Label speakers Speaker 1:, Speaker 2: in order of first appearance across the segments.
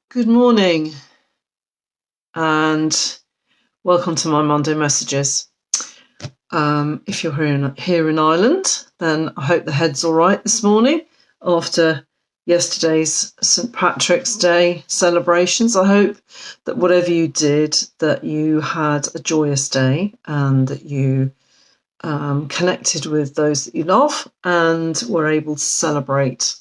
Speaker 1: Good morning and welcome to my Monday messages. If you're here in Ireland, then I hope the head's all right this morning after yesterday's St. Patrick's Day celebrations. I hope that whatever you did, that you had a joyous day and that you connected with those that you love and were able to celebrate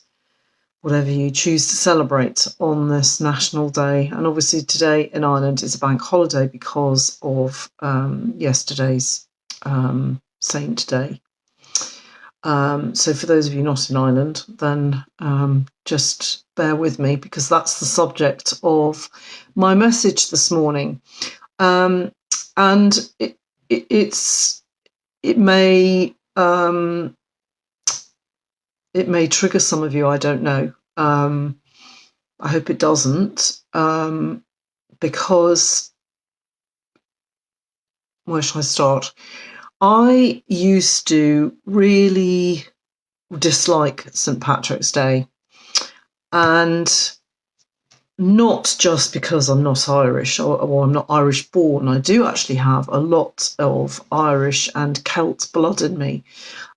Speaker 1: whatever you choose to celebrate on this national day. And obviously today in Ireland is a bank holiday because of yesterday's Saint Day. So for those of you not in Ireland, then just bear with me because that's the subject of my message this morning. And it may trigger some of you, I don't know. I hope it doesn't, because, where shall I start? I used to really dislike St. Patrick's Day, and not just because I'm not Irish or I'm not Irish born. I do actually have a lot of Irish and Celt blood in me.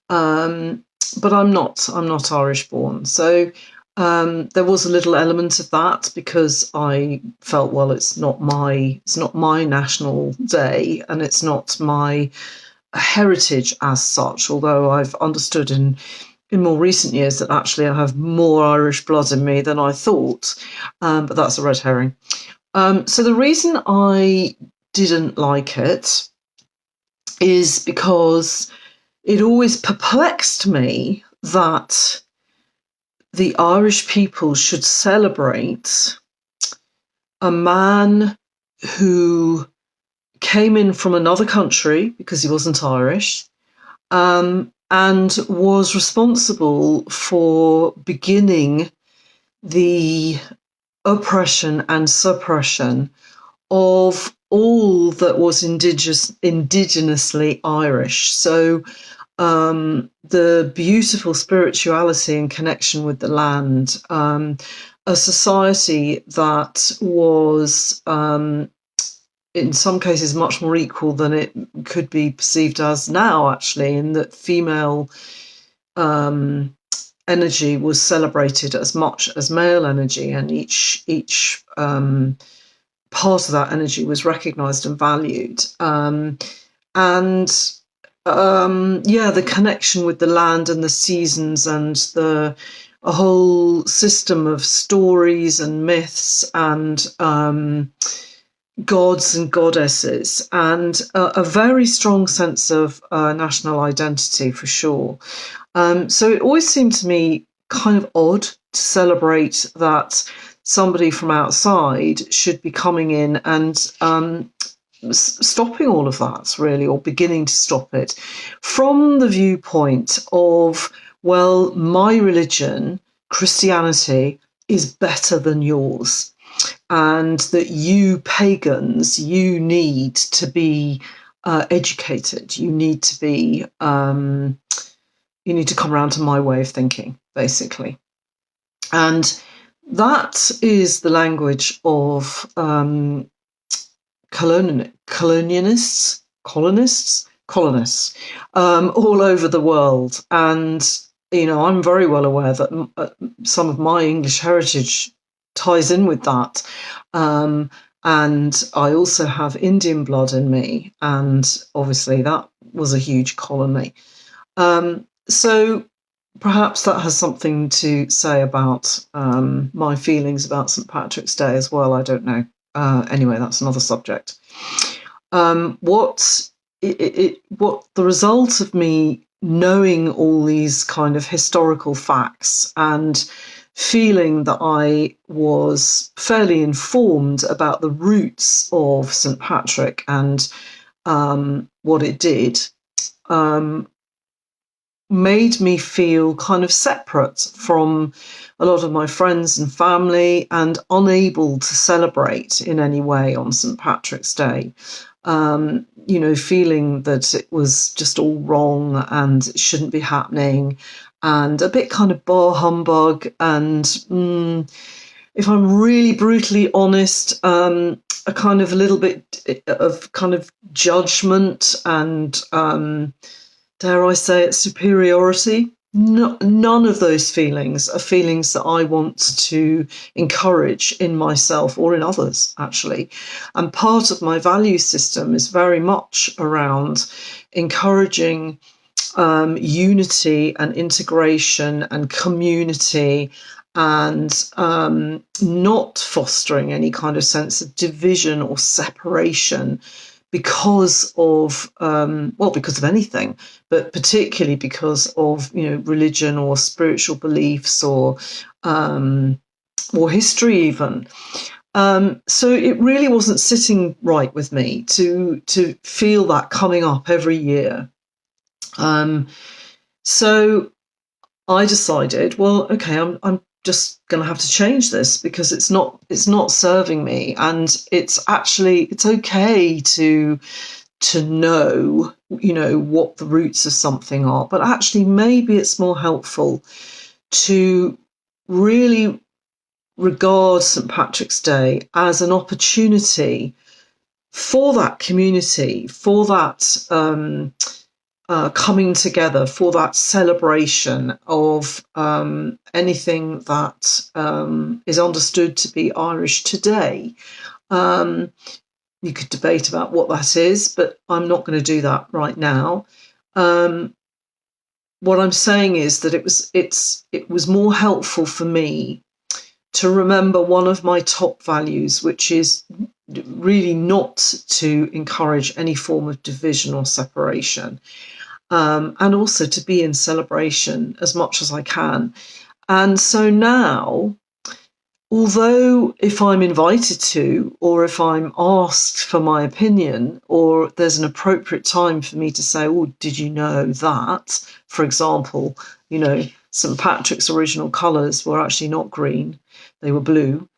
Speaker 1: But I'm not Irish born. So there was a little element of that because I felt, well, it's not my national day and it's not my heritage as such, although I've understood in more recent years that actually I have more Irish blood in me than I thought, but that's a red herring. So the reason I didn't like it is because it always perplexed me that the Irish people should celebrate a man who came in from another country because he wasn't Irish, and was responsible for beginning the oppression and suppression of all that was indigenously Irish. So the beautiful spirituality and connection with the land, a society that was, in some cases, much more equal than it could be perceived as now, actually, in that female energy was celebrated as much as male energy, and each part of that energy was recognised and valued. The connection with the land and the seasons and a whole system of stories and myths and gods and goddesses, and a very strong sense of national identity for sure. So it always seemed to me kind of odd to celebrate that somebody from outside should be coming in and stopping all of that, really, or beginning to stop it from the viewpoint of, well, my religion, Christianity, is better than yours, and that you pagans, you need to be educated, you need to be you need to come around to my way of thinking, basically. And that is the language of colonists all over the world. And, I'm very well aware that some of my English heritage ties in with that. And I also have Indian blood in me. And obviously that was a huge colony. So perhaps that has something to say about my feelings about St. Patrick's Day as well. I don't know. Anyway, that's another subject. What the result of me knowing all these kind of historical facts and feeling that I was fairly informed about the roots of St. Patrick and what it did, made me feel kind of separate from a lot of my friends and family and unable to celebrate in any way on St. Patrick's Day. Feeling that it was just all wrong and it shouldn't be happening, and a bit kind of bar humbug, and if I'm really brutally honest, a kind of a little bit of kind of judgment and, dare I say it, superiority. No, none of those feelings are feelings that I want to encourage in myself or in others, actually. And part of my value system is very much around encouraging unity and integration and community, and not fostering any kind of sense of division or separation because of because of anything, but particularly because of religion or spiritual beliefs or history even. So it really wasn't sitting right with me to feel that coming up every year. So I decided, well, okay, I'm just going to have to change this because it's not serving me, and it's okay to know what the roots of something are, but actually maybe it's more helpful to really regard St. Patrick's Day as an opportunity for that community, for that coming together, for that celebration of anything that is understood to be Irish today. You could debate about what that is, but I'm not going to do that right now. What I'm saying is that it was more helpful for me to remember one of my top values, which is really not to encourage any form of division or separation, and also to be in celebration as much as I can. And so now, although if I'm invited to, or if I'm asked for my opinion, or there's an appropriate time for me to say, oh, did you know that, for example, St. Patrick's original colours were actually not green, they were blue.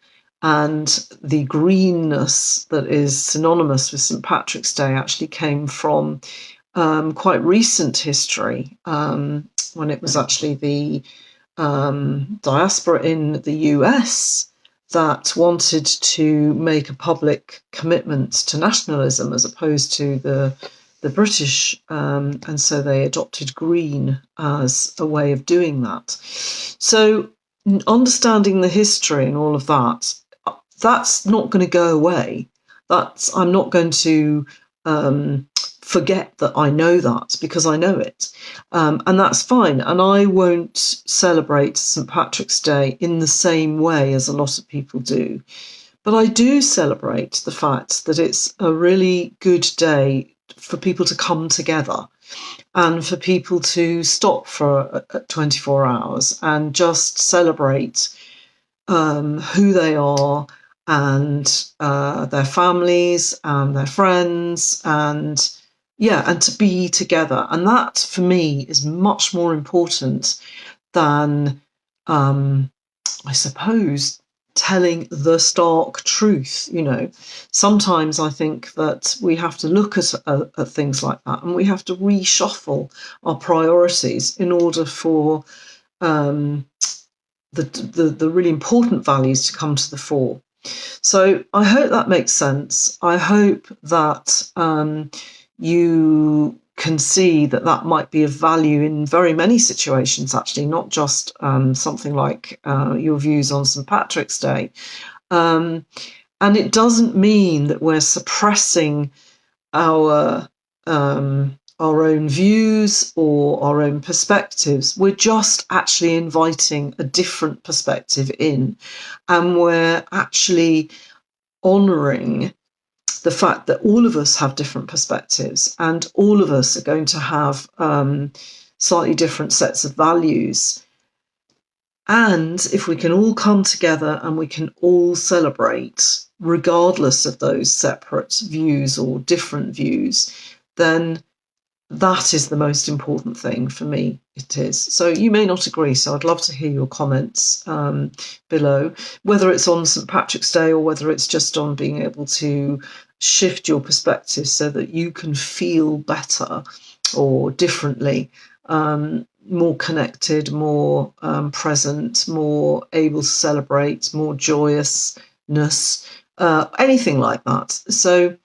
Speaker 1: And the greenness that is synonymous with St. Patrick's Day actually came from quite recent history, when it was actually the diaspora in the US that wanted to make a public commitment to nationalism as opposed to the British, and so they adopted green as a way of doing that. So understanding the history and all of that, that's not going to go away. I'm not going to forget that I know that, because I know it. And that's fine. And I won't celebrate St. Patrick's Day in the same way as a lot of people do. But I do celebrate the fact that it's a really good day for people to come together and for people to stop for 24 hours and just celebrate who they are and their families and their friends, and to be together. And that, for me, is much more important than, I suppose, telling the stark truth. Sometimes I think that we have to look at things like that, and we have to reshuffle our priorities in order for the really important values to come to the fore. So I hope that makes sense. I hope that you can see that might be of value in very many situations, actually, not just something like your views on St. Patrick's Day. And it doesn't mean that we're suppressing our own views or our own perspectives. We're just actually inviting a different perspective in, and we're actually honouring the fact that all of us have different perspectives, and all of us are going to have slightly different sets of values. And if we can all come together and we can all celebrate, regardless of those separate views or different views, then that is the most important thing for me. It is. So you may not agree, so I'd love to hear your comments below, whether it's on St. Patrick's Day or whether it's just on being able to shift your perspective so that you can feel better or differently. more connected, more present, more able to celebrate, more joyousness, anything like that. So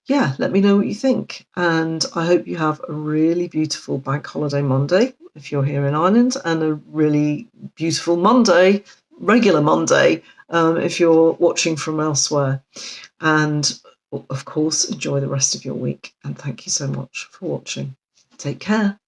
Speaker 1: yeah, let me know what you think. And I hope you have a really beautiful Bank Holiday Monday if you're here in Ireland, and a really beautiful Monday, regular Monday, if you're watching from elsewhere. And of course, enjoy the rest of your week. And thank you so much for watching. Take care.